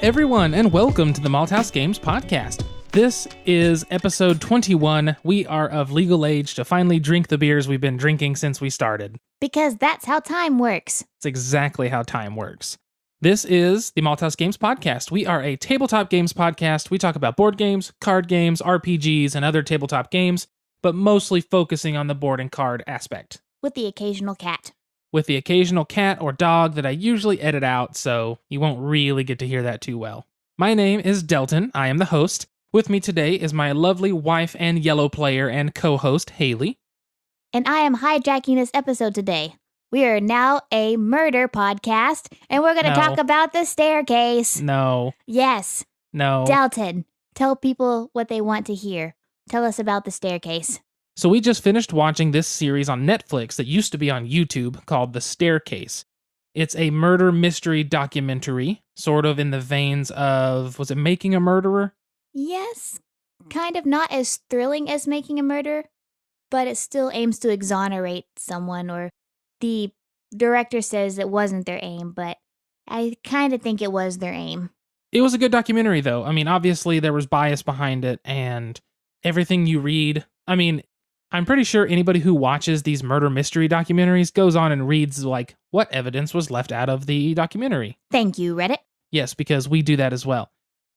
everyone, and welcome to the Malthaus Games podcast. This is episode 21. We are of legal age to finally drink the beers we've been drinking since we started. Because that's how time works. It's exactly how time works. This is the Malthaus Games podcast. We are a tabletop games podcast. We talk about board games, card games, RPGs, and other tabletop games, but mostly focusing on the board and card aspect. With the occasional cat. With the occasional cat or dog that I usually edit out, so you won't really get to hear that too well. My name is Delton. I am the host. With me today is my lovely wife and yellow player and co-host, Haley. And I am hijacking this episode today. We are now a murder podcast, and we're going to talk about the staircase. No. Yes. No. Delton, tell people what they want to hear. Tell us about the staircase. So we just finished watching this series on Netflix that used to be on YouTube called The Staircase. It's a murder mystery documentary, sort of in the veins of, was it Making a Murderer? Yes. Kind of not as thrilling as Making a Murderer, but it still aims to exonerate someone, or the director says it wasn't their aim, but I kind of think it was their aim. It was a good documentary, though. I mean, obviously there was bias behind it, and everything you read, I mean, I'm pretty sure anybody who watches these murder mystery documentaries goes on and reads, like, what evidence was left out of the documentary. Thank you, Reddit. Yes, because we do that as well.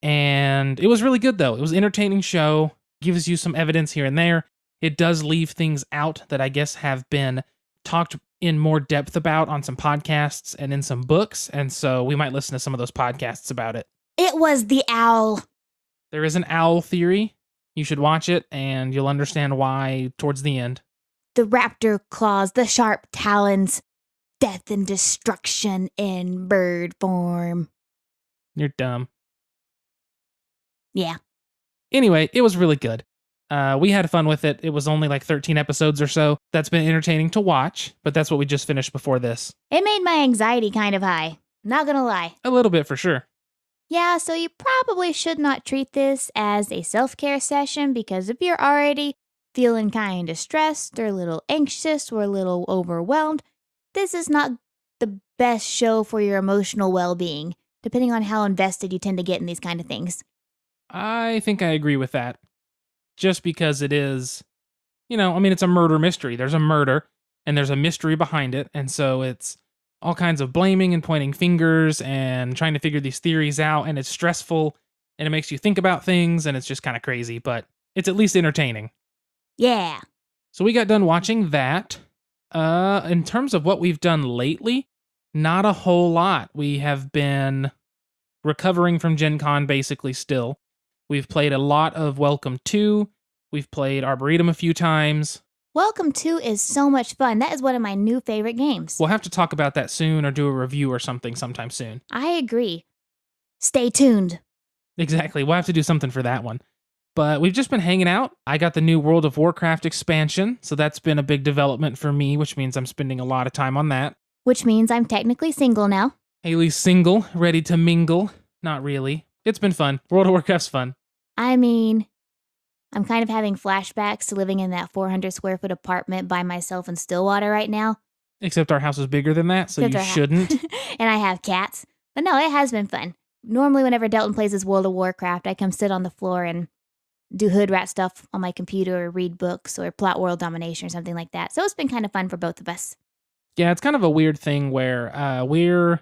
And it was really good, though. It was an entertaining show, gives you some evidence here and there. It does leave things out that I guess have been talked in more depth about on some podcasts and in some books, and so we might listen to some of those podcasts about it. It was the owl. There is an owl theory. You should watch it, and you'll understand why towards the end. The raptor claws, the sharp talons, death and destruction in bird form. You're dumb. Yeah. Anyway, it was really good. We had fun with it. It was only like 13 episodes or so. That's been entertaining to watch, but that's what we just finished before this. It made my anxiety kind of high. Not gonna lie. A little bit for sure. Yeah, so you probably should not treat this as a self-care session, because if you're already feeling kind of stressed or a little anxious or a little overwhelmed, this is not the best show for your emotional well-being, depending on how invested you tend to get in these kind of things. I think I agree with that. Just because it is, it's a murder mystery. There's a murder, and there's a mystery behind it, and so it's all kinds of blaming and pointing fingers and trying to figure these theories out, and it's stressful, and it makes you think about things, and it's just kind of crazy, but it's at least entertaining. Yeah. So we got done watching that. In terms of what we've done lately, not a whole lot. We have been recovering from Gen Con basically still. We've played a lot of Welcome 2. We've played Arboretum a few times. Welcome 2 is so much fun. That is one of my new favorite games. We'll have to talk about that soon or do a review or something sometime soon. I agree. Stay tuned. Exactly. We'll have to do something for that one. But we've just been hanging out. I got the new World of Warcraft expansion, so that's been a big development for me, which means I'm spending a lot of time on that. Which means I'm technically single now. Haley's single, ready to mingle. Not really. It's been fun. World of Warcraft's fun. I mean, I'm kind of having flashbacks to living in that 400 square foot apartment by myself in Stillwater right now. Except our house is bigger than that, so you shouldn't. And I have cats. But no, it has been fun. Normally, whenever Delton plays his World of Warcraft, I come sit on the floor and do hood rat stuff on my computer, or read books, or plot world domination or something like that. So it's been kind of fun for both of us. Yeah, it's kind of a weird thing where we're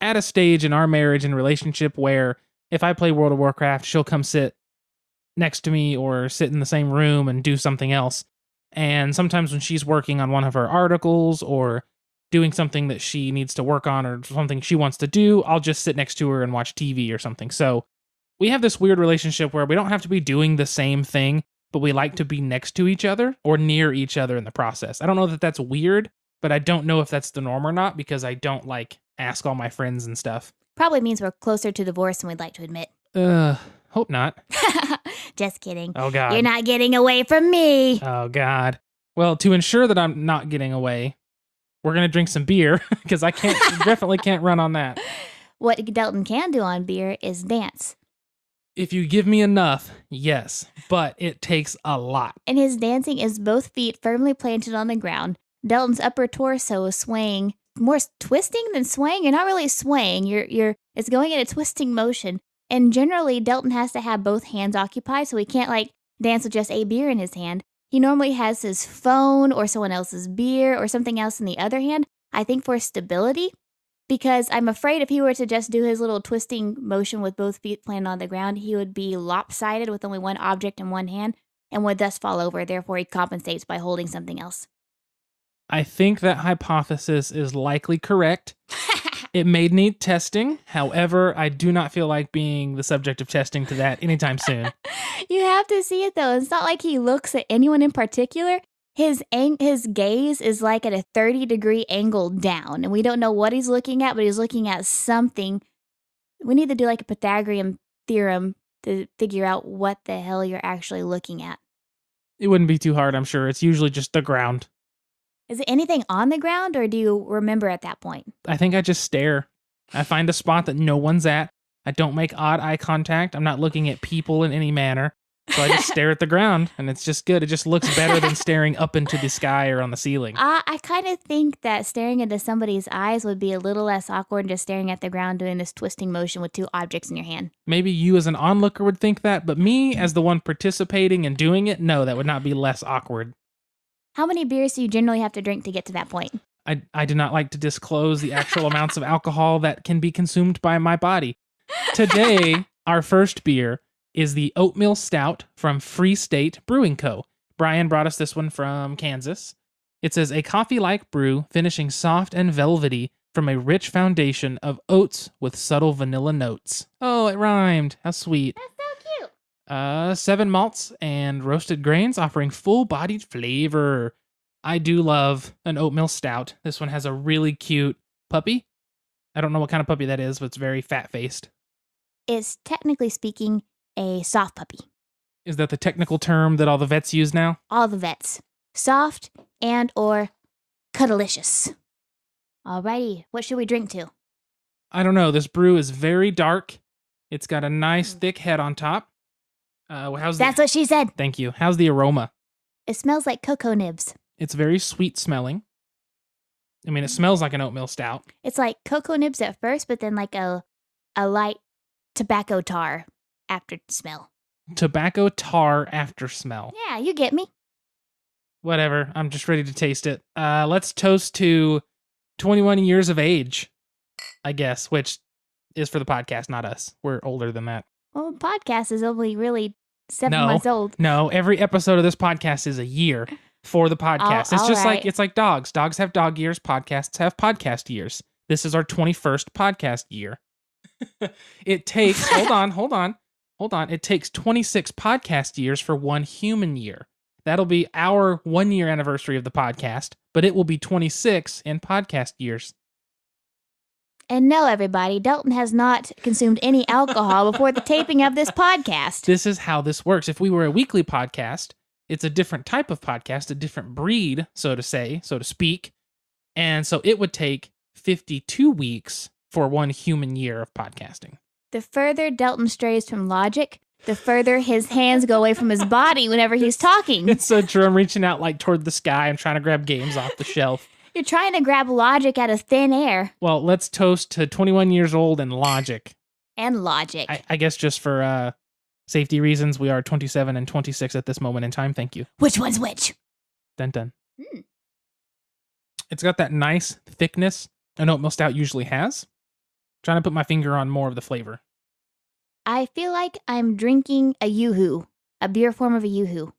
at a stage in our marriage and relationship where if I play World of Warcraft, she'll come sit next to me or sit in the same room and do something else. And sometimes when she's working on one of her articles or doing something that she needs to work on or something she wants to do, I'll just sit next to her and watch TV or something. So we have this weird relationship where we don't have to be doing the same thing, but we like to be next to each other or near each other in the process. I don't know that that's weird, but I don't know if that's the norm or not, because I don't ask all my friends and stuff. Probably means we're closer to divorce than we'd like to admit. Hope not. Just kidding. Oh, God. You're not getting away from me. Oh, God. Well, to ensure that I'm not getting away, we're going to drink some beer, because I definitely can't run on that. What Delton can do on beer is dance. If you give me enough, yes, but it takes a lot. And his dancing is both feet firmly planted on the ground, Delton's upper torso is swaying more twisting than swaying. You're not really swaying. It's going in a twisting motion. And generally, Delton has to have both hands occupied, so he can't like dance with just a beer in his hand. He normally has his phone or someone else's beer or something else in the other hand, I think for stability, because I'm afraid if he were to just do his little twisting motion with both feet planted on the ground, he would be lopsided with only one object in one hand and would thus fall over. Therefore, he compensates by holding something else. I think that hypothesis is likely correct. It may need testing. However, I do not feel like being the subject of testing to that anytime soon. You have to see it, though. It's not like he looks at anyone in particular. His gaze is like at a 30-degree angle down, and we don't know what he's looking at, but he's looking at something. We need to do like a Pythagorean theorem to figure out what the hell you're actually looking at. It wouldn't be too hard, I'm sure. It's usually just the ground. Is it anything on the ground, or do you remember at that point? I think I just stare. I find a spot that no one's at. I don't make odd eye contact. I'm not looking at people in any manner. So I just stare at the ground, and it's just good. It just looks better than staring up into the sky or on the ceiling. I kind of think that staring into somebody's eyes would be a little less awkward than just staring at the ground doing this twisting motion with two objects in your hand. Maybe you as an onlooker would think that, but me as the one participating and doing it, no, that would not be less awkward. How many beers do you generally have to drink to get to that point? I do not like to disclose the actual amounts of alcohol that can be consumed by my body. Today, our first beer is the Oatmeal Stout from State Brewing Co. Brian brought us this one from Kansas. It says, a coffee-like brew finishing soft and velvety from a rich foundation of oats with subtle vanilla notes. Oh, it rhymed. How sweet. That's so cute. 7 malts and roasted grains offering full-bodied flavor. I do love an oatmeal stout. This one has a really cute puppy. I don't know what kind of puppy that is, but it's very fat-faced. It's technically speaking a soft puppy. Is that the technical term that all the vets use now? All the vets. Soft and or cuddalicious. Alrighty, what should we drink to? I don't know. This brew is very dark. It's got a nice thick head on top. That's what she said. Thank you. How's the aroma? It smells like cocoa nibs. It's very sweet smelling. I mean, it smells like an oatmeal stout. It's like cocoa nibs at first, but then like a light tobacco tar after smell. Tobacco tar after smell. Yeah, you get me. Whatever. I'm just ready to taste it. Let's toast to 21 years of age, I guess, which is for the podcast, not us. We're older than that. Well, podcast is only really 7 months old. No, every episode of this podcast is a year for the podcast. It's just right. it's like dogs. Dogs have dog years. Podcasts have podcast years. This is our 21st podcast year. It takes, hold on. It takes 26 podcast years for one human year. That'll be our 1 year anniversary of the podcast, but it will be 26 in podcast years. And no, everybody, Delton has not consumed any alcohol before the taping of this podcast. This is how this works. If we were a weekly podcast, it's a different type of podcast, a different breed, so to speak. And so it would take 52 weeks for one human year of podcasting. The further Delton strays from logic, the further his hands go away from his body whenever he's talking. It's so true. I'm reaching out like toward the sky. I'm trying to grab games off the shelf. You're trying to grab logic out of thin air. Well, let's toast to 21 years old and logic. And logic. I guess just for safety reasons, we are 27 and 26 at this moment in time. Thank you. Which one's which? Dun dun. It's got that nice thickness an oatmeal stout usually has. Trying to put my finger on more of the flavor. I feel like I'm drinking a yoo-hoo, a beer form of a yoo-hoo.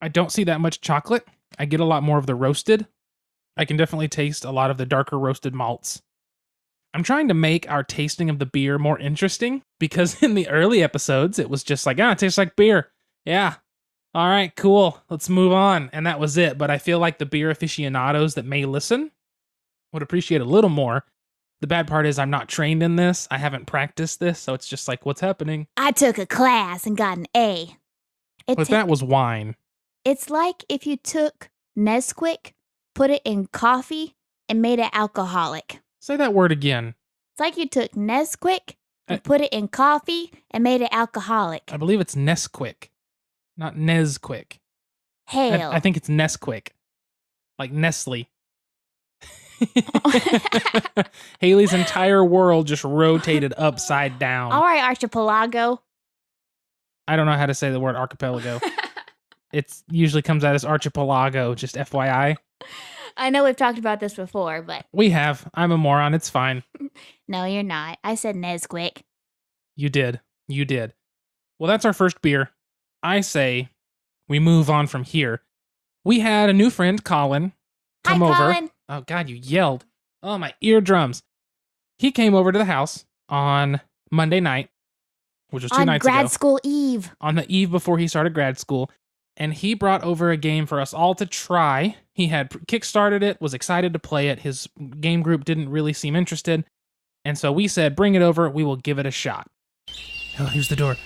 I don't see that much chocolate. I get a lot more of the roasted. I can definitely taste a lot of the darker roasted malts. I'm trying to make our tasting of the beer more interesting because in the early episodes, it was just like, it tastes like beer. Yeah. All right, cool. Let's move on. And that was it. But I feel like the beer aficionados that may listen would appreciate a little more. The bad part is I'm not trained in this. I haven't practiced this. So it's just like, what's happening? I took a class and got an A. But that was wine. It's like if you took Nesquik, put it in coffee, and made it alcoholic. Say that word again. It's like you took Nesquik and put it in coffee and made it alcoholic. I believe it's Nesquik, not Nesquik. Hell. I think it's Nesquik. Like Nestle. Haley's entire world just rotated upside down. All right, archipelago. I don't know how to say the word archipelago. It usually comes out as archipelago, just FYI. I know we've talked about this before, but... We have. I'm a moron. It's fine. No, you're not. I said Nesquik. You did. You did. Well, that's our first beer. I say we move on from here. We had a new friend, Colin, come over. Colin. Oh, God, you yelled. Oh, my eardrums. He came over to the house on Monday night, which was 2 nights ago. On grad school eve. On the eve before he started grad school. And he brought over a game for us all to try. He had kickstarted it, was excited to play it. His game group didn't really seem interested. And so we said, bring it over. We will give it a shot. Oh, here's the door.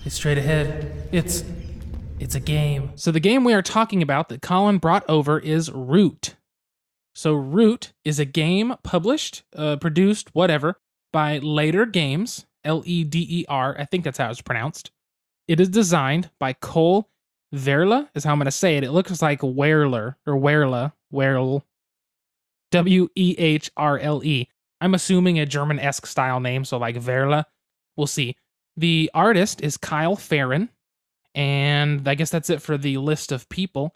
It's straight ahead. It's a game. So the game we are talking about that Colin brought over is Root. So Root is a game published, produced, whatever, by Later Games, Leder, I think that's how it's pronounced. It is designed by Cole Wehrle, is how I'm going to say it. It looks like Wehrle, or Wehrle, Wehrle. I'm assuming a German-esque style name, so like Wehrle. We'll see. The artist is Kyle Farron, and I guess that's it for the list of people.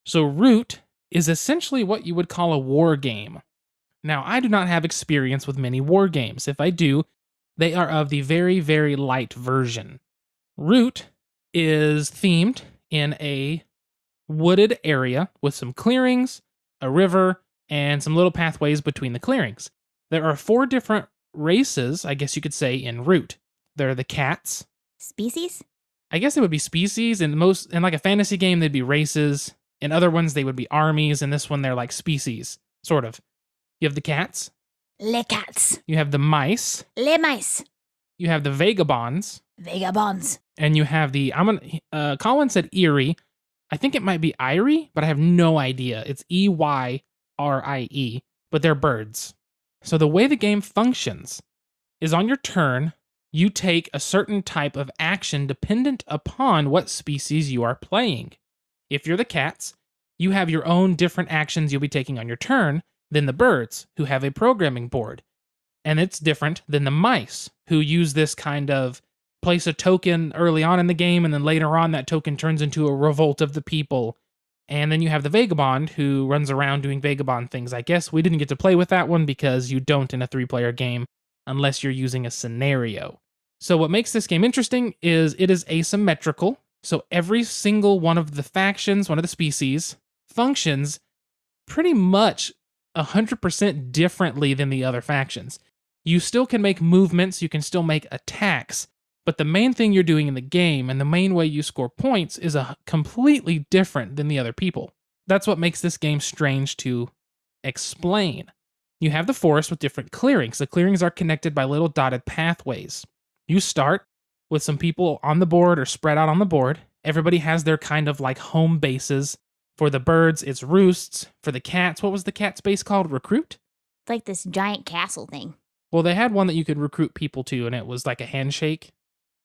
So Root is essentially what you would call a war game. Now, I do not have experience with many war games. If I do, they are of the very, very light version. Root is themed in a wooded area with some clearings, a river, and some little pathways between the clearings. There are 4 different races, I guess you could say, in Root. There are the cats. Species? I guess it would be species. In like a fantasy game, they'd be races. In other ones, they would be armies. In this one, they're like species, sort of. You have the cats. Les cats. You have the mice. Les mice. You have the vagabonds. Vagabonds. And you have the, Colin said Erie. I think it might be Irie, but I have no idea. It's Eyrie, but they're birds. So the way the game functions is on your turn, you take a certain type of action dependent upon what species you are playing. If you're the cats, you have your own different actions you'll be taking on your turn than the birds, who have a programming board. And it's different than the mice, who use this kind of place a token early on in the game, and then later on that token turns into a revolt of the people. And then you have the vagabond, who runs around doing vagabond things. I guess we didn't get to play with that one because you don't in a 3-player game unless you're using a scenario. So what makes this game interesting is it is asymmetrical. So every single one of the factions, one of the species, functions pretty much 100% differently than the other factions. You still can make movements, you can still make attacks, but the main thing you're doing in the game and the main way you score points is completely different than the other people. That's what makes this game strange to explain. You have the forest with different clearings. The clearings are connected by little dotted pathways. You start with some people on the board or spread out on the board. Everybody has their kind of like home bases. For the birds, it's roosts. For the cats, what was the cat's base called? Recruit? It's like this giant castle thing. Well, they had one that you could recruit people to, and it was like a handshake.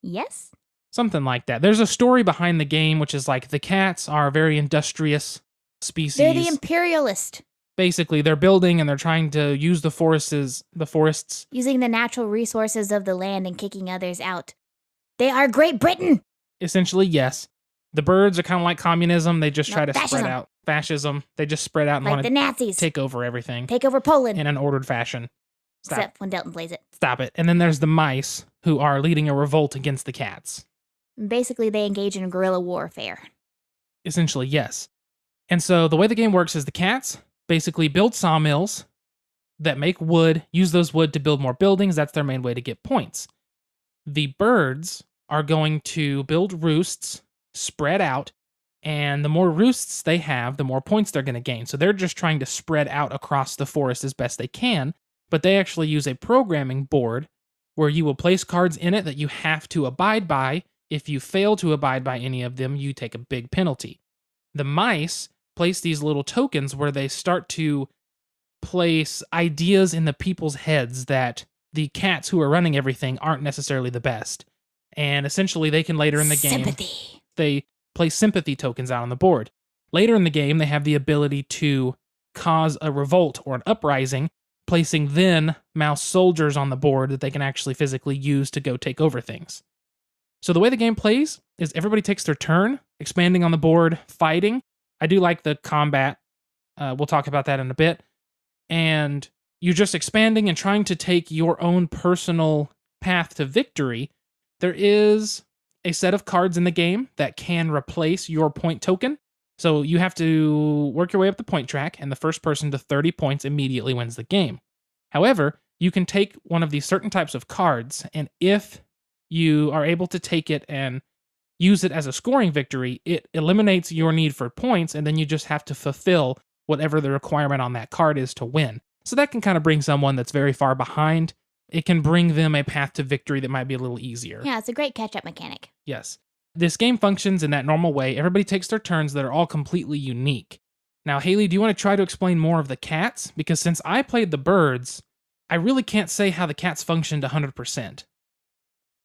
Yes? Something like that. There's a story behind the game, which is like the cats are a very industrious species. They're the imperialist. Basically, they're building and they're trying to use the forests. Using the natural resources of the land and kicking others out. They are Great Britain! Essentially, yes. The birds are kind of like communism. They just try to fascism. spread out. Fascism. They just spread out and Like want the to Nazis. take over everything. Take over Poland. In an ordered fashion. Stop. Except when Delton plays it. Stop it. And then there's the mice, who are leading a revolt against the cats. Basically, they engage in guerrilla warfare. Essentially, yes. And so the way the game works is the cats basically build sawmills that make wood, use those wood to build more buildings. That's their main way to get points. The birds are going to build roosts, spread out, and the more roosts they have, the more points they're going to gain. So they're just trying to spread out across the forest as best they can, but they actually use a programming board where you will place cards in it that you have to abide by. If you fail to abide by any of them, you take a big penalty. The mice place these little tokens where they start to place ideas in the people's heads that the cats who are running everything aren't necessarily the best. And essentially they can later in the game, Sympathy. they place sympathy tokens out on the board. Later in the game, they have the ability to cause a revolt or an uprising, placing then mouse soldiers on the board that they can actually physically use to go take over things. So the way the game plays is everybody takes their turn, expanding on the board, fighting. I do like the combat. We'll talk about that in a bit. And you're just expanding and trying to take your own personal path to victory. There is a set of cards in the game that can replace your point token. So you have to work your way up the point track, and the first person to 30 points immediately wins the game. However, you can take one of these certain types of cards, and if you are able to take it and use it as a scoring victory, it eliminates your need for points, and then you just have to fulfill whatever the requirement on that card is to win. So that can kind of bring someone that's very far behind. It can bring them a path to victory that might be a little easier. Yeah, it's a great catch-up mechanic. Yes. This game functions in that normal way. Everybody takes their turns that are all completely unique. Now, Haley, do you want to try to explain more of the cats? Because since I played the birds, I really can't say how the cats functioned 100%.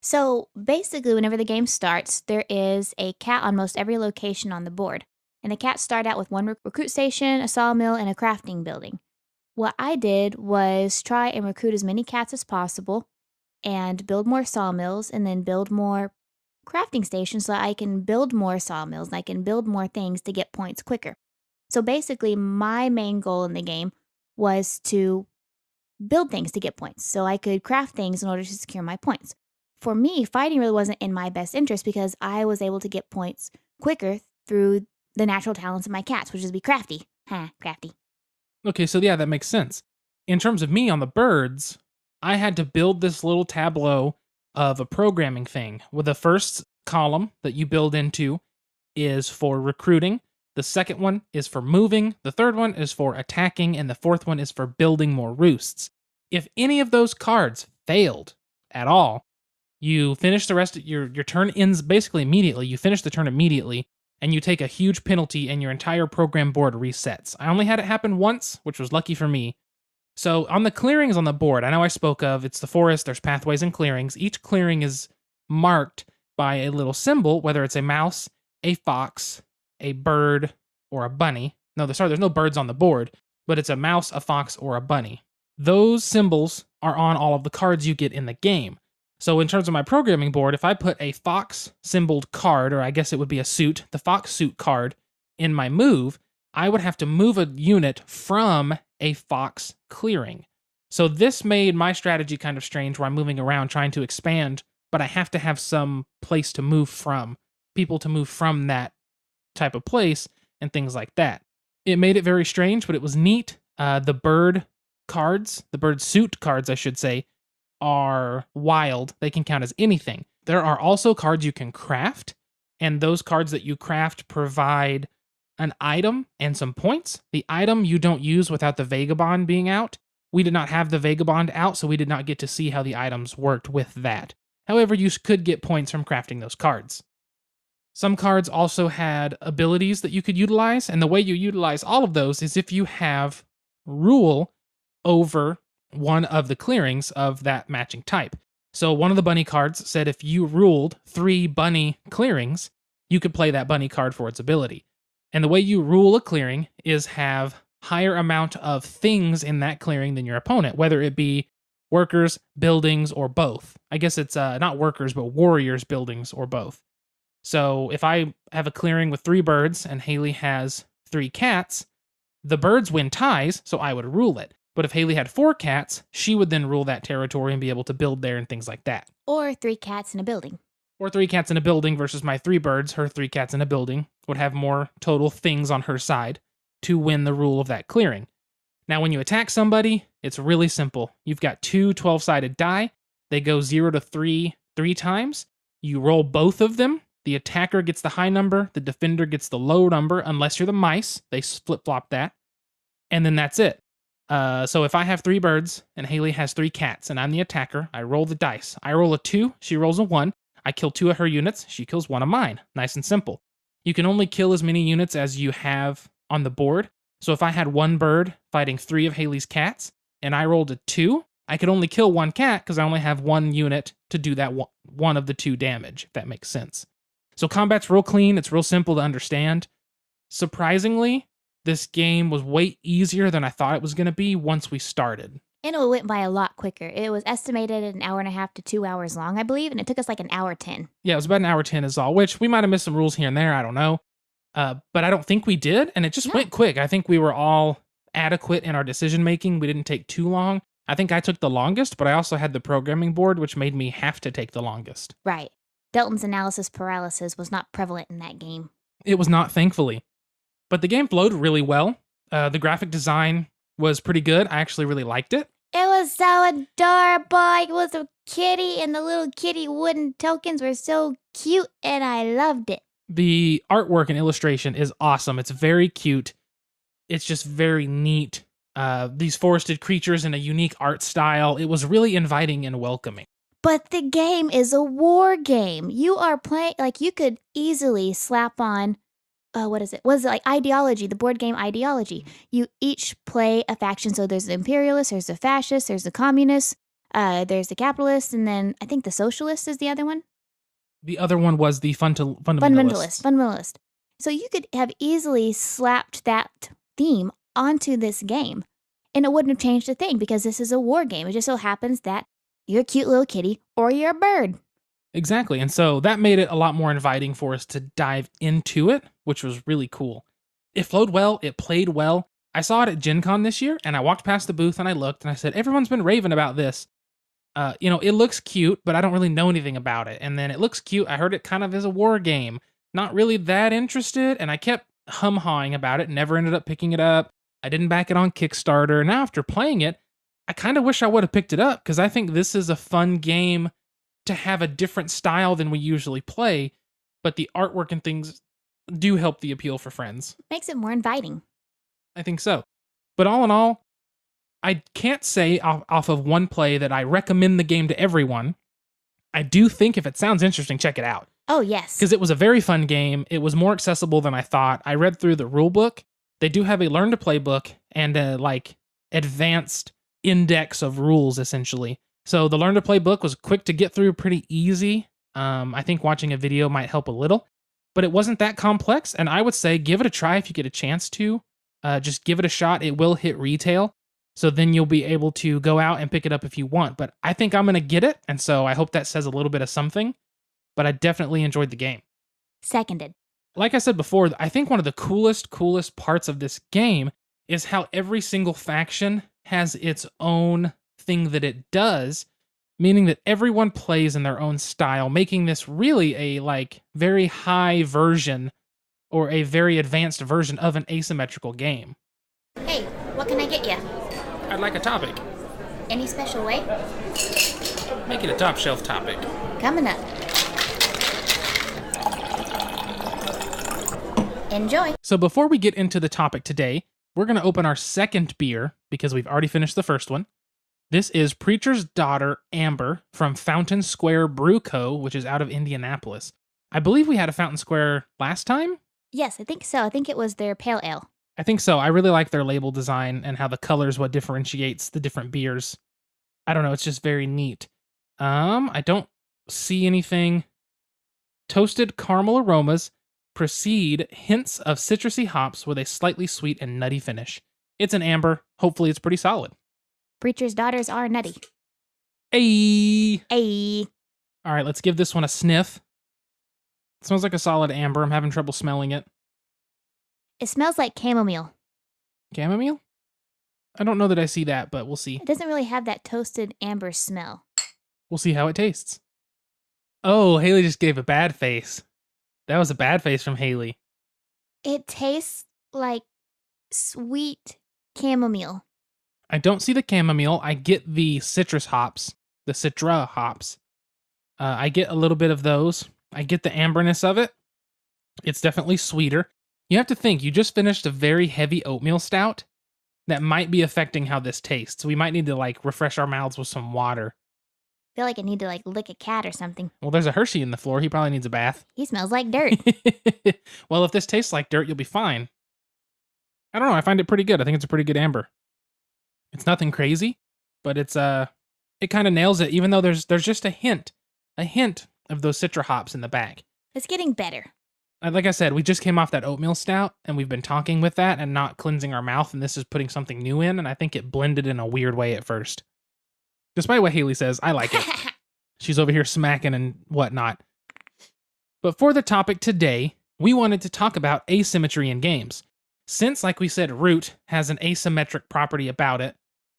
So basically, whenever the game starts, there is a cat on most every location on the board. And the cats start out with one recruit station, a sawmill, and a crafting building. What I did was try and recruit as many cats as possible and build more sawmills and then build more crafting stations so I can build more sawmills and I can build more things to get points quicker. So basically, my main goal in the game was to build things to get points so I could craft things in order to secure my points. For me, fighting really wasn't in my best interest because I was able to get points quicker through the natural talents of my cats, which is be crafty. Crafty. Okay, so yeah, that makes sense. In terms of me on the birds, I had to build this little tableau of a programming thing, with the first column that you build into is for recruiting, the second one is for moving, the third one is for attacking, and the fourth one is for building more roosts. If any of those cards failed at all, you finish the rest of your turn ends basically immediately. You finish the turn immediately, and you take a huge penalty and your entire program board resets. I only had it happen once, which was lucky for me. So on the clearings on the board, I know I spoke of, it's the forest, there's pathways and clearings. Each clearing is marked by a little symbol, whether it's a mouse, a fox, a bird, or a bunny. No, there's no birds on the board, but it's a mouse, a fox, or a bunny. Those symbols are on all of the cards you get in the game. So in terms of my programming board, if I put a fox symboled card, or I guess it would be a suit, the fox suit card, in my move, I would have to move a unit from a fox clearing. So this made my strategy kind of strange, where I'm moving around trying to expand, but I have to have some place to move from, people to move from that type of place, and things like that. It made it very strange, but it was neat. The bird cards, the bird suit cards, I should say, are wild. They can count as anything. There are also cards you can craft, and those cards that you craft provide an item and some points. The item you don't use without the Vagabond being out. We did not have the Vagabond out, so we did not get to see how the items worked with that. However, you could get points from crafting those cards. Some cards also had abilities that you could utilize, and the way you utilize all of those is if you have rule over one of the clearings of that matching type. So one of the bunny cards said if you ruled 3 bunny clearings, you could play that bunny card for its ability. And the way you rule a clearing is have higher amount of things in that clearing than your opponent, whether it be workers, buildings, or both. I guess it's not workers, but warriors, buildings, or both. So if I have a clearing with 3 birds and Haley has 3 cats, the birds win ties, so I would rule it. But if Haley had 4 cats, she would then rule that territory and be able to build there and things like that. Or 3 cats in a building. Or 3 cats in a building versus my 3 birds, her 3 cats in a building would have more total things on her side to win the rule of that clearing. Now, when you attack somebody, it's really simple. You've got 2 12-sided die. They go 0 to 3 3 times. You roll both of them. The attacker gets the high number. The defender gets the low number, unless you're the mice. They flip-flop that. And then that's it. So if I have 3 birds and Haley has 3 cats and I'm the attacker, I roll the dice. I roll a 2, she rolls a 1. I kill 2 of her units, she kills 1 of mine. Nice and simple. You can only kill as many units as you have on the board. So if I had 1 bird fighting 3 of Haley's cats and I rolled a 2, I could only kill 1 cat because I only have 1 unit to do that one of the 2 damage, if that makes sense. So combat's real clean, it's real simple to understand. Surprisingly, this game was way easier than I thought it was going to be once we started. And it went by a lot quicker. It was estimated an hour and a half to 2 hours long, I believe, and it took us like an hour 10. Yeah, it was about an hour 10 is all, which we might have missed some rules here and there. I don't know. But I don't think we did, and it just went quick. I think we were all adequate in our decision making. We didn't take too long. I think I took the longest, but I also had the programming board, which made me have to take the longest. Right. Dalton's analysis paralysis was not prevalent in that game. It was not, thankfully. But the game flowed really well. The graphic design was pretty good. I actually really liked it. It was so adorable. It was a kitty, and the little kitty wooden tokens were so cute, and I loved it. The artwork and illustration is awesome. It's very cute. It's just very neat. These forested creatures in a unique art style. It was really inviting and welcoming. But the game is a war game. You are playing, like, you could easily slap on, what is it? Was it like ideology, the board game ideology? You each play a faction. So there's the imperialist, there's the fascist, there's the communist, there's the capitalist, and then I think the socialist is the other one. The other one was the fundamentalist. Fundamentalist. So you could have easily slapped that theme onto this game, and it wouldn't have changed a thing because this is a war game. It just so happens that you're a cute little kitty or you're a bird. Exactly. And so that made it a lot more inviting for us to dive into it, which was really cool. It flowed well. It played well. I saw it at Gen Con this year, and I walked past the booth and I looked and I said, everyone's been raving about this. It looks cute, but I don't really know anything about it. And then it looks cute. I heard it kind of is a war game. Not really that interested. And I kept hum-hawing about it. Never ended up picking it up. I didn't back it on Kickstarter. Now after playing it, I kind of wish I would have picked it up because I think this is a fun game to have a different style than we usually play, but the artwork and things do help the appeal for friends. Makes it more inviting. I think so. But all in all, I can't say off of one play that I recommend the game to everyone. I do think if it sounds interesting, check it out. Oh, yes. Because it was a very fun game. It was more accessible than I thought. I read through the rule book. They do have a learn to play book and a advanced index of rules, essentially. So the learn to play book was quick to get through, pretty easy. I think watching a video might help a little, but it wasn't that complex. And I would say give it a try if you get a chance to. Just give it a shot. It will hit retail. So then you'll be able to go out and pick it up if you want. But I think I'm going to get it. And so I hope that says a little bit of something. But I definitely enjoyed the game. Seconded. Like I said before, I think one of the coolest parts of this game is how every single faction has its own thing that it does, meaning that everyone plays in their own style, making this really a very high version or a very advanced version of an asymmetrical game. Hey, what can I get you? I'd like a topic. Any special way? Make it a top shelf topic. Coming up. Enjoy. So before we get into the topic today, we're going to open our second beer because we've already finished the first one. This is Preacher's Daughter Amber from Fountain Square Brew Co., which is out of Indianapolis. I believe we had a Fountain Square last time? Yes, I think so. I think it was their pale ale. I think so. I really like their label design and how the color is what differentiates the different beers. I don't know. It's just very neat. I don't see anything. Toasted caramel aromas precede hints of citrusy hops with a slightly sweet and nutty finish. It's an amber. Hopefully it's pretty solid. Preacher's daughters are nutty. Hey! Hey! All right, let's give this one a sniff. It smells like a solid amber. I'm having trouble smelling it. It smells like chamomile. Chamomile? I don't know that I see that, but we'll see. It doesn't really have that toasted amber smell. We'll see how it tastes. Oh, Haley just gave a bad face. That was a bad face from Haley. It tastes like sweet chamomile. I don't see the chamomile. I get the citrus hops, the citra hops. I get a little bit of those. I get the amberness of it. It's definitely sweeter. You have to think, you just finished a very heavy oatmeal stout that might be affecting how this tastes. We might need to refresh our mouths with some water. I feel like I need to lick a cat or something. Well, there's a Hershey in the floor. He probably needs a bath. He smells like dirt. Well, if this tastes like dirt, you'll be fine. I don't know. I find it pretty good. I think it's a pretty good amber. It's nothing crazy, but it kind of nails it, even though there's just a hint of those citra hops in the back. It's getting better. like I said, we just came off that oatmeal stout, and we've been talking with that and not cleansing our mouth, and this is putting something new in, and I think it blended in a weird way at first. Despite what Haley says, I like it. She's over here smacking and whatnot. But for the topic today, we wanted to talk about asymmetry in games. Since, like we said, Root has an asymmetric property about it,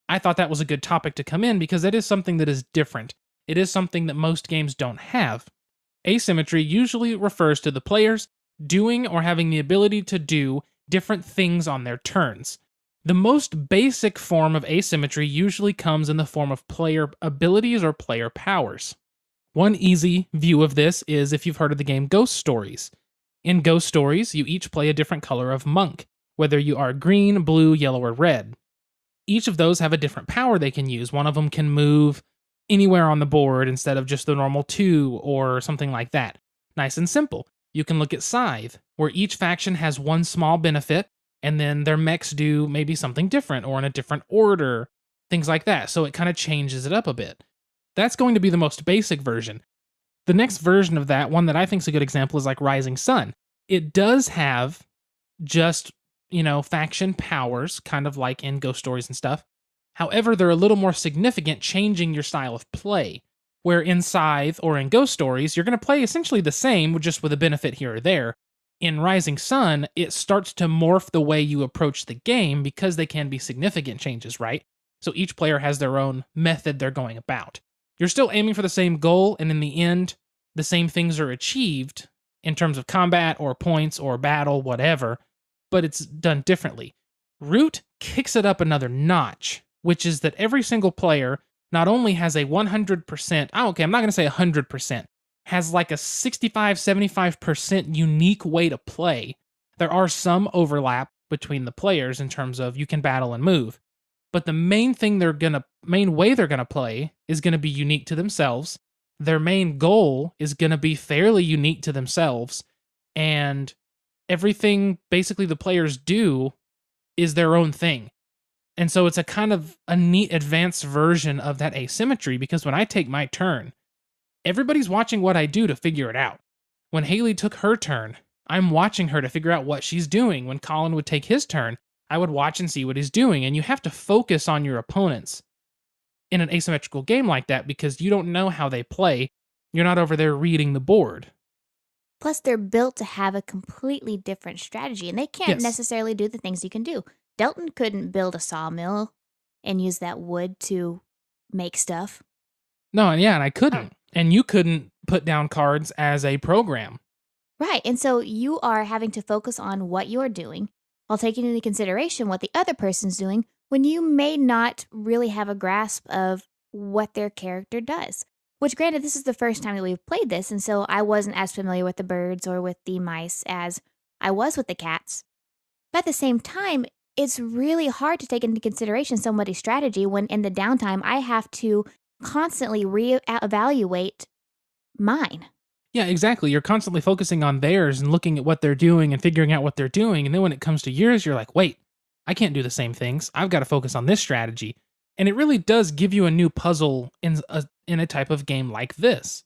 I thought that was a good topic to come in because it is something that is different. It is something that most games don't have. Asymmetry usually refers to the players doing or having the ability to do different things on their turns. The most basic form of asymmetry usually comes in the form of player abilities or player powers. One easy view of this is if you've heard of the game Ghost Stories. In Ghost Stories, you each play a different color of monk, whether you are green, blue, yellow, or red. Each of those have a different power they can use. One of them can move anywhere on the board instead of just the normal 2 or something like that. Nice and simple. You can look at Scythe, where each faction has one small benefit, and then their mechs do maybe something different or in a different order, things like that. So it kind of changes it up a bit. That's going to be the most basic version. The next version of that, one that I think is a good example, is like Rising Sun. It does have just, faction powers, kind of like in Ghost Stories and stuff. However, they're a little more significant, changing your style of play. Where in Scythe or in Ghost Stories, you're going to play essentially the same, just with a benefit here or there. In Rising Sun, it starts to morph the way you approach the game because they can be significant changes, right? So each player has their own method they're going about. You're still aiming for the same goal, and in the end, the same things are achieved in terms of combat or points or battle, whatever, but it's done differently. Root kicks it up another notch, which is that every single player not only has a 100%, I'm not going to say 100%, has like a 65-75% unique way to play. There are some overlap between the players in terms of you can battle and move, but the main way they're going to play is going to be unique to themselves. Their main goal is going to be fairly unique to themselves, and everything basically the players do is their own thing. And so it's a kind of a neat advanced version of that asymmetry, because when I take my turn, everybody's watching what I do to figure it out. When Haley took her turn, I'm watching her to figure out what she's doing. When Colin would take his turn, I would watch and see what he's doing. And you have to focus on your opponents in an asymmetrical game like that because you don't know how they play. You're not over there reading the board. Plus, they're built to have a completely different strategy, and they can't necessarily do the things you can do. Delton couldn't build a sawmill and use that wood to make stuff. No, and I couldn't. And you couldn't put down cards as a program. Right, and so you are having to focus on what you're doing while taking into consideration what the other person's doing when you may not really have a grasp of what their character does. Which, granted, this is the first time that we've played this, and so I wasn't as familiar with the birds or with the mice as I was with the cats. But at the same time, it's really hard to take into consideration somebody's strategy when in the downtime I have to constantly reevaluate mine. Yeah, exactly. You're constantly focusing on theirs and looking at what they're doing and figuring out what they're doing. And then when it comes to yours, you're like, wait, I can't do the same things. I've got to focus on this strategy. And it really does give you a new puzzle in a type of game like this.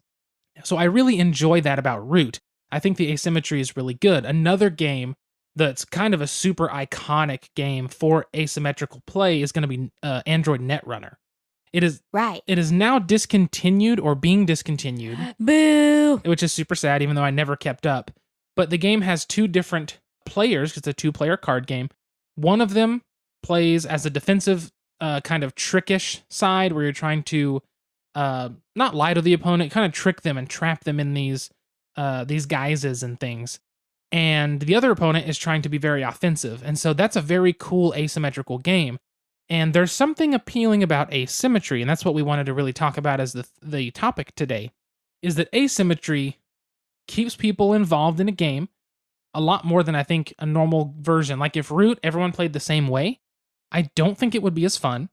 So I really enjoy that about Root. I think the asymmetry is really good. Another game that's kind of a super iconic game for asymmetrical play is going to be Android Netrunner. It is right. It is now discontinued or being discontinued. Boo! Which is super sad, even though I never kept up. But the game has two different players. It's a 2-player card game. One of them plays as a defensive kind of trickish side where you're trying to not lie to the opponent, kind of trick them and trap them in these guises and things. And the other opponent is trying to be very offensive. And so that's a very cool asymmetrical game. And there's something appealing about asymmetry, and that's what we wanted to really talk about as the topic today, is that asymmetry keeps people involved in a game a lot more than I think a normal version. Like if Root, everyone played the same way, I don't think it would be as fun.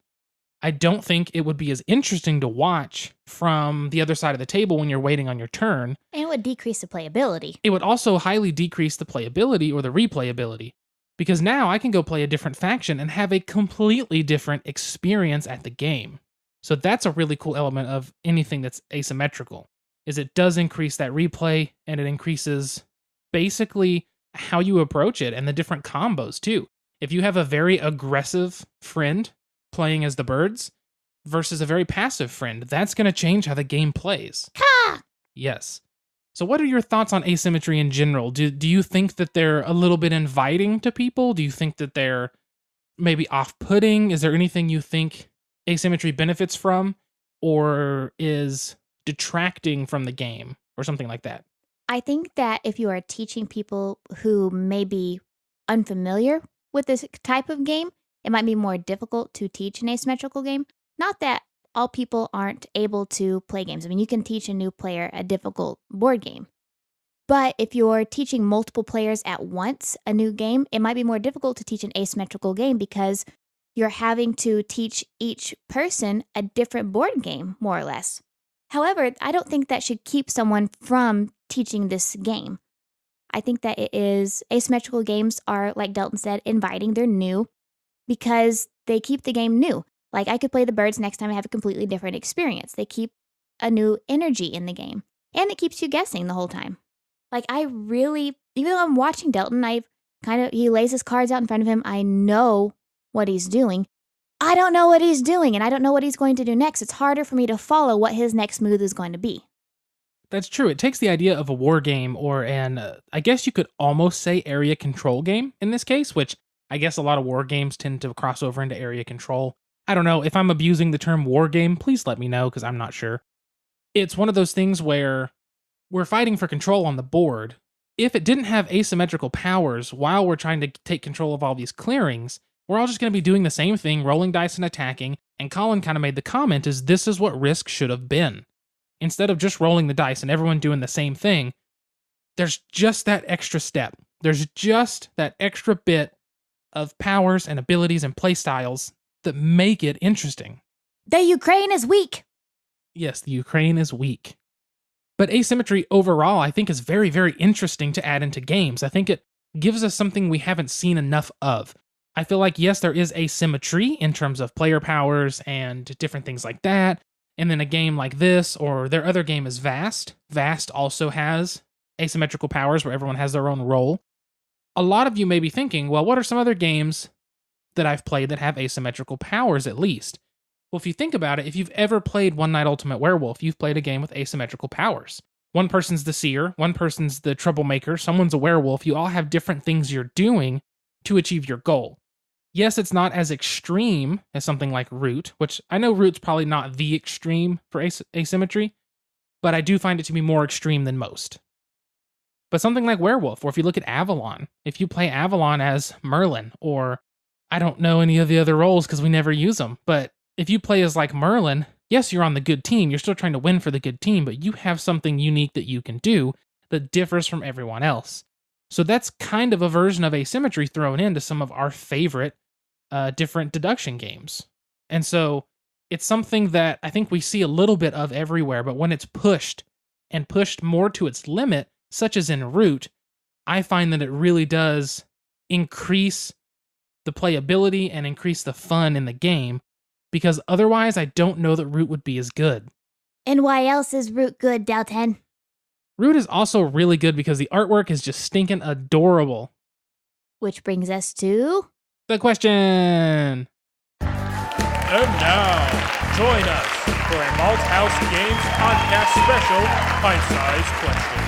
I don't think it would be as interesting to watch from the other side of the table when you're waiting on your turn. And it would decrease the playability. It would also highly decrease the playability or the replayability. Because now I can go play a different faction and have a completely different experience at the game. So that's a really cool element of anything that's asymmetrical, is it does increase that replay and it increases basically how you approach it and the different combos too. If you have a very aggressive friend playing as the birds versus a very passive friend, that's going to change how the game plays. Ha! Yes. So what are your thoughts on asymmetry in general? Do you think that they're a little bit inviting to people? Do you think that they're maybe off-putting? Is there anything you think asymmetry benefits from or is detracting from the game or something like that? I think that if you are teaching people who may be unfamiliar with this type of game, it might be more difficult to teach an asymmetrical game. Not that all people aren't able to play games. I mean, you can teach a new player a difficult board game. But if you're teaching multiple players at once a new game, it might be more difficult to teach an asymmetrical game because you're having to teach each person a different board game, more or less. However, I don't think that should keep someone from teaching this game. I think that it is asymmetrical games are, like Delton said, inviting. They're new because they keep the game new. Like, I could play the birds next time I have a completely different experience. They keep a new energy in the game. And it keeps you guessing the whole time. Like, I really, even though I'm watching Delton, he lays his cards out in front of him. I know what he's doing. I don't know what he's doing, and I don't know what he's going to do next. It's harder for me to follow what his next move is going to be. That's true. It takes the idea of a war game or I guess you could almost say area control game in this case, which I guess a lot of war games tend to cross over into area control. I don't know. If I'm abusing the term war game, please let me know because I'm not sure. It's one of those things where we're fighting for control on the board. If it didn't have asymmetrical powers while we're trying to take control of all these clearings, we're all just going to be doing the same thing, rolling dice and attacking. And Colin kind of made the comment this is what Risk should have been. Instead of just rolling the dice and everyone doing the same thing, there's just that extra step. There's just that extra bit of powers and abilities and playstyles that make it interesting. The Ukraine is weak. Yes, the Ukraine is weak. But asymmetry overall, I think, is very, very interesting to add into games. I think it gives us something we haven't seen enough of. I feel like, yes, there is asymmetry in terms of player powers and different things like that. And then a game like this, or their other game is Vast. Vast also has asymmetrical powers where everyone has their own role. A lot of you may be thinking, well, what are some other games that I've played that have asymmetrical powers at least? Well, if you think about it, if you've ever played One Night Ultimate Werewolf, you've played a game with asymmetrical powers. One person's the seer, one person's the troublemaker, someone's a werewolf. You all have different things you're doing to achieve your goal. Yes, it's not as extreme as something like Root, which I know Root's probably not the extreme for asymmetry, but I do find it to be more extreme than most. But something like Werewolf, or if you look at Avalon, if you play Avalon as Merlin, or I don't know any of the other roles because we never use them, but if you play as like Merlin, yes, you're on the good team, you're still trying to win for the good team, but you have something unique that you can do that differs from everyone else. So that's kind of a version of asymmetry thrown into some of our favorite different deduction games. And so it's something that I think we see a little bit of everywhere, but when it's pushed and pushed more to its limit, such as in Root, I find that it really does increase the playability and increase the fun in the game, because otherwise I don't know that Root would be as good. And why else is Root good, Delton? Root is also really good because the artwork is just stinking adorable. Which brings us to the question. And now, join us for a Malthaus Games podcast special, Pint-Sized Question.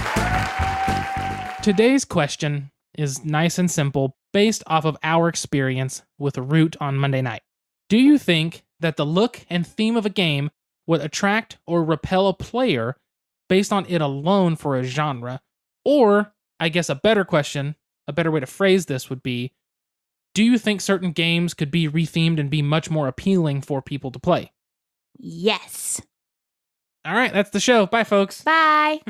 Today's question is nice and simple, based off of our experience with Root on Monday night. Do you think that the look and theme of a game would attract or repel a player based on it alone for a genre? Or, I guess a better question, a better way to phrase this would be, do you think certain games could be rethemed and be much more appealing for people to play? yes. All right, that's the show. Bye, folks. Bye.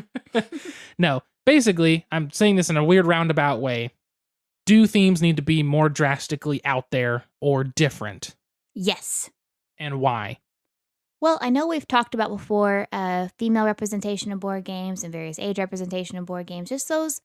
No, basically, I'm saying this in a weird roundabout way. Do themes need to be more drastically out there or different? Yes. And why? Well, I know we've talked about before female representation in board games and various age representation in board games. Just those,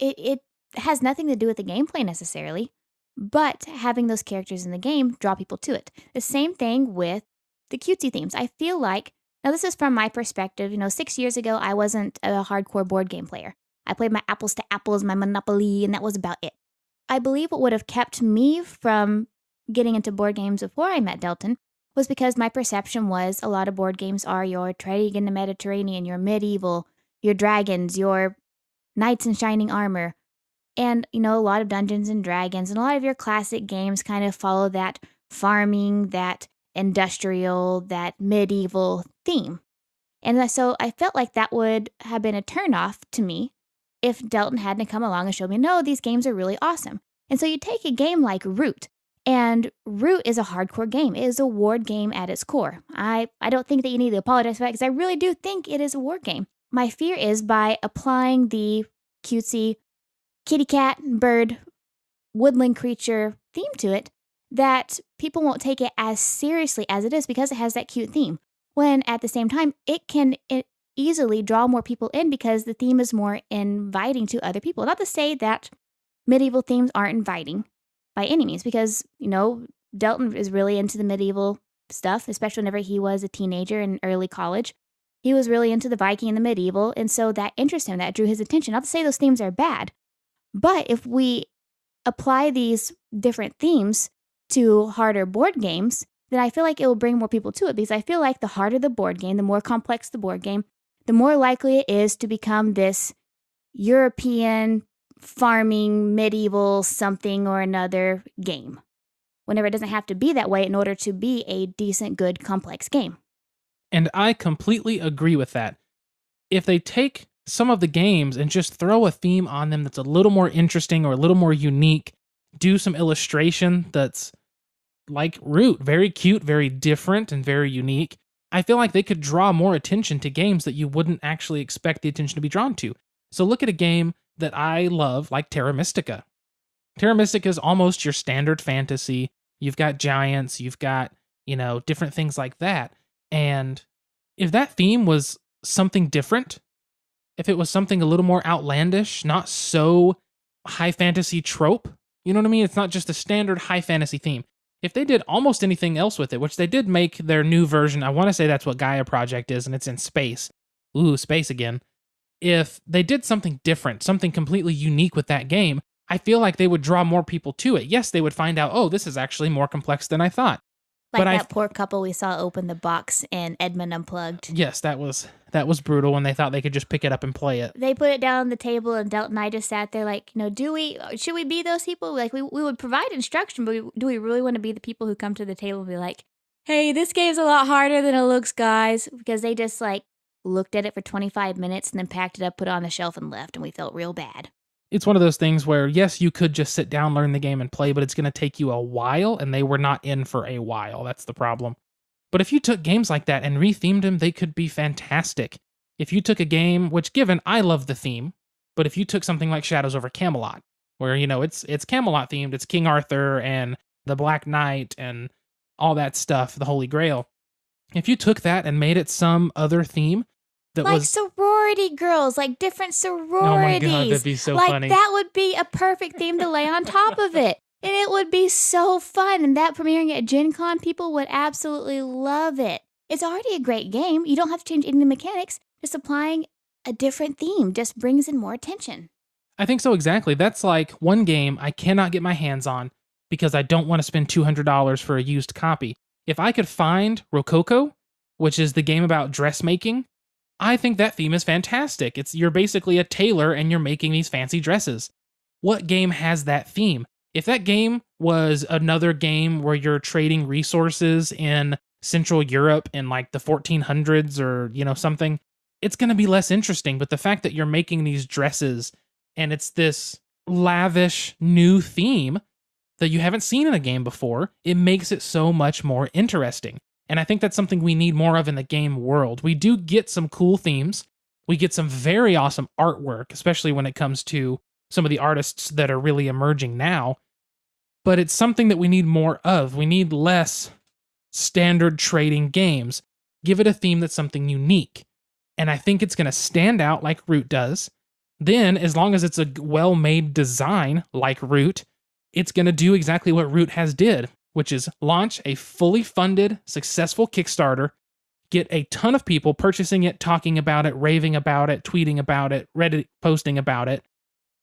it has nothing to do with the gameplay necessarily, but having those characters in the game draw people to it. The same thing with the cutesy themes. I feel like, now this is from my perspective, 6 years ago, I wasn't a hardcore board game player. I played my Apples to Apples, my Monopoly, and that was about it. I believe what would have kept me from getting into board games before I met Delton was because my perception was a lot of board games are your trading in the Mediterranean, your medieval, your dragons, your knights in shining armor. And, a lot of Dungeons and Dragons and a lot of your classic games kind of follow that farming, that industrial, that medieval theme. And so I felt like that would have been a turnoff to me if Delton hadn't come along and showed me, no, these games are really awesome. And so you take a game like Root, and Root is a hardcore game. It is a ward game at its core. I don't think that you need to apologize for that because I really do think it is a ward game. My fear is by applying the cutesy kitty cat, bird, woodland creature theme to it, that people won't take it as seriously as it is because it has that cute theme. When at the same time, it can easily draw more people in because the theme is more inviting to other people. Not to say that medieval themes aren't inviting by any means, because, Delton is really into the medieval stuff, especially whenever he was a teenager in early college. He was really into the Viking and the medieval, and so that interested him, that drew his attention. Not to say those themes are bad, but if we apply these different themes to harder board games, then I feel like it will bring more people to it, because I feel like the harder the board game, the more complex the board game, the more likely it is to become this European farming medieval something or another game, whenever it doesn't have to be that way in order to be a decent, good, complex game. And I completely agree with that. If they take some of the games and just throw a theme on them that's a little more interesting or a little more unique, do some illustration that's like Root, very cute, very different, and very unique, I feel like they could draw more attention to games that you wouldn't actually expect the attention to be drawn to. So look at a game that I love, like Terra Mystica. Terra Mystica is almost your standard fantasy. You've got giants, you've got, different things like that. And if that theme was something different, if it was something a little more outlandish, not so high fantasy trope, you know what I mean? It's not just a standard high fantasy theme. If they did almost anything else with it, which they did make their new version, I want to say that's what Gaia Project is, and it's in space. Ooh, space again. If they did something different, something completely unique with that game, I feel like they would draw more people to it. Yes, they would find out, oh, this is actually more complex than I thought. Like that poor couple we saw open the box in Edmund Unplugged. Yes, that was brutal when they thought they could just pick it up and play it. They put it down on the table, and Delton and I just sat there like, should we be those people? Like, we would provide instruction, but do we really want to be the people who come to the table and be like, hey, this game's a lot harder than it looks, guys? Because they just looked at it for 25 minutes and then packed it up, put it on the shelf, and left, and we felt real bad. It's one of those things where, yes, you could just sit down, learn the game, and play, but it's going to take you a while, and they were not in for a while. That's the problem. But if you took games like that and rethemed them, they could be fantastic. If you took a game, which given, I love the theme, but if you took something like Shadows over Camelot, where, it's Camelot themed, it's King Arthur and the Black Knight and all that stuff, the Holy Grail. If you took that and made it some other theme, sorority girls, like different sororities. Oh my God, that'd be so funny. That would be a perfect theme to lay on top of it. And it would be so fun. And that premiering at Gen Con, people would absolutely love it. It's already a great game. You don't have to change any of the mechanics. Just applying a different theme just brings in more attention. I think so, exactly. That's like one game I cannot get my hands on because I don't want to spend $200 for a used copy. If I could find Rococo, which is the game about dressmaking, I think that theme is fantastic. You're basically a tailor and you're making these fancy dresses. What game has that theme? If that game was another game where you're trading resources in Central Europe in like the 1400s or, something, it's going to be less interesting. But the fact that you're making these dresses and it's this lavish new theme that you haven't seen in a game before, it makes it so much more interesting. And I think that's something we need more of in the game world. We do get some cool themes. We get some very awesome artwork, especially when it comes to some of the artists that are really emerging now. But it's something that we need more of. We need less standard trading games. Give it a theme that's something unique. And I think it's going to stand out like Root does. Then, as long as it's a well-made design like Root, it's going to do exactly what Root has did, which is launch a fully funded, successful Kickstarter, get a ton of people purchasing it, talking about it, raving about it, tweeting about it, Reddit posting about it,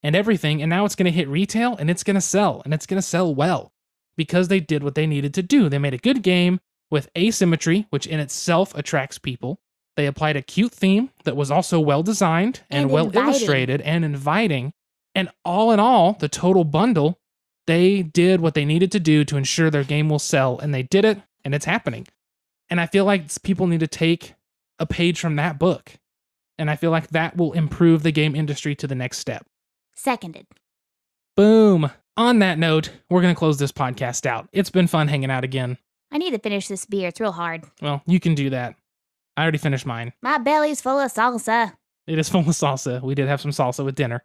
and everything. And now it's going to hit retail and it's going to sell, and it's going to sell well because they did what they needed to do. They made a good game with asymmetry, which in itself attracts people. They applied a cute theme that was also well designed and well illustrated and inviting. And all in all, the total bundle, they did what they needed to do to ensure their game will sell, and they did it, and it's happening. And I feel like people need to take a page from that book. And I feel like that will improve the game industry to the next step. Seconded. Boom. On that note, we're going to close this podcast out. It's been fun hanging out again. I need to finish this beer. It's real hard. Well, you can do that. I already finished mine. My belly's full of salsa. It is full of salsa. We did have some salsa with dinner.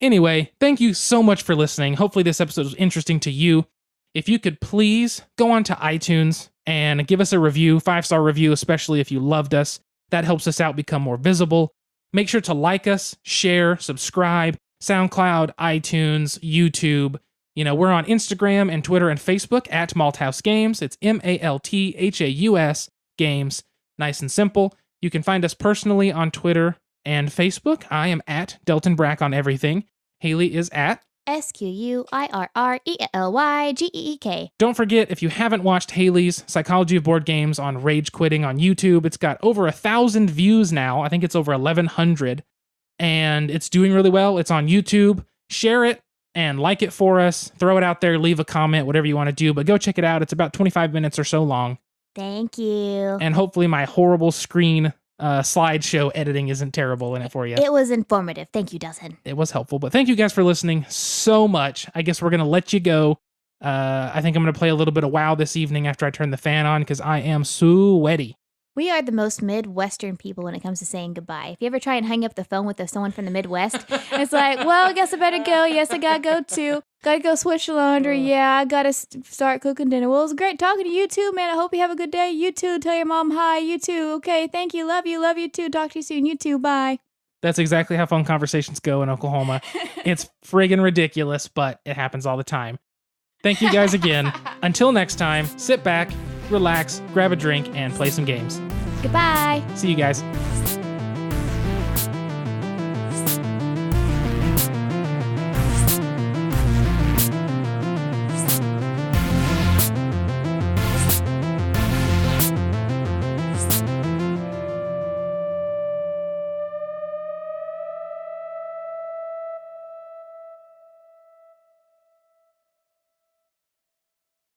Anyway, thank you so much for listening. Hopefully this episode was interesting to you. If you could please go on to iTunes and give us a review, 5-star review, especially if you loved us. That helps us out become more visible. Make sure to like us, share, subscribe, SoundCloud, iTunes, YouTube. You know, we're on Instagram and Twitter and Facebook at Malthaus Games. It's Malthaus Games. Nice and simple. You can find us personally on Twitter and Facebook. I am at Delton Brack on everything. Haley is at SQUIRRELYGEEK. Don't forget, if you haven't watched Haley's Psychology of Board Games on Rage Quitting on YouTube, it's got over 1,000 views now. I think it's over 1,100. And it's doing really well. It's on YouTube. Share it and like it for us. Throw it out there. Leave a comment, whatever you want to do. But go check it out. It's about 25 minutes or so long. Thank you. And hopefully my horrible screen slideshow editing isn't terrible in it for you. It was informative. Thank you, Delton. It was helpful. But thank you guys for listening so much. I guess we're going to let you go. I think I'm going to play a little bit of WoW this evening after I turn the fan on because I am sweaty. We are the most Midwestern people when it comes to saying goodbye. If you ever try and hang up the phone with someone from the Midwest, it's like, well, I guess I better go. Yes, I gotta go too. Gotta go switch the laundry. Yeah, I gotta start cooking dinner. Well, it was great talking to you too, man. I hope you have a good day. You too. Tell your mom hi. You too. Okay, thank you. Love you. Love you too. Talk to you soon. You too. Bye. That's exactly how phone conversations go in Oklahoma. It's friggin' ridiculous, but it happens all the time. Thank you guys again. Until next time, sit back, relax, grab a drink, and play some games. Goodbye. See you guys.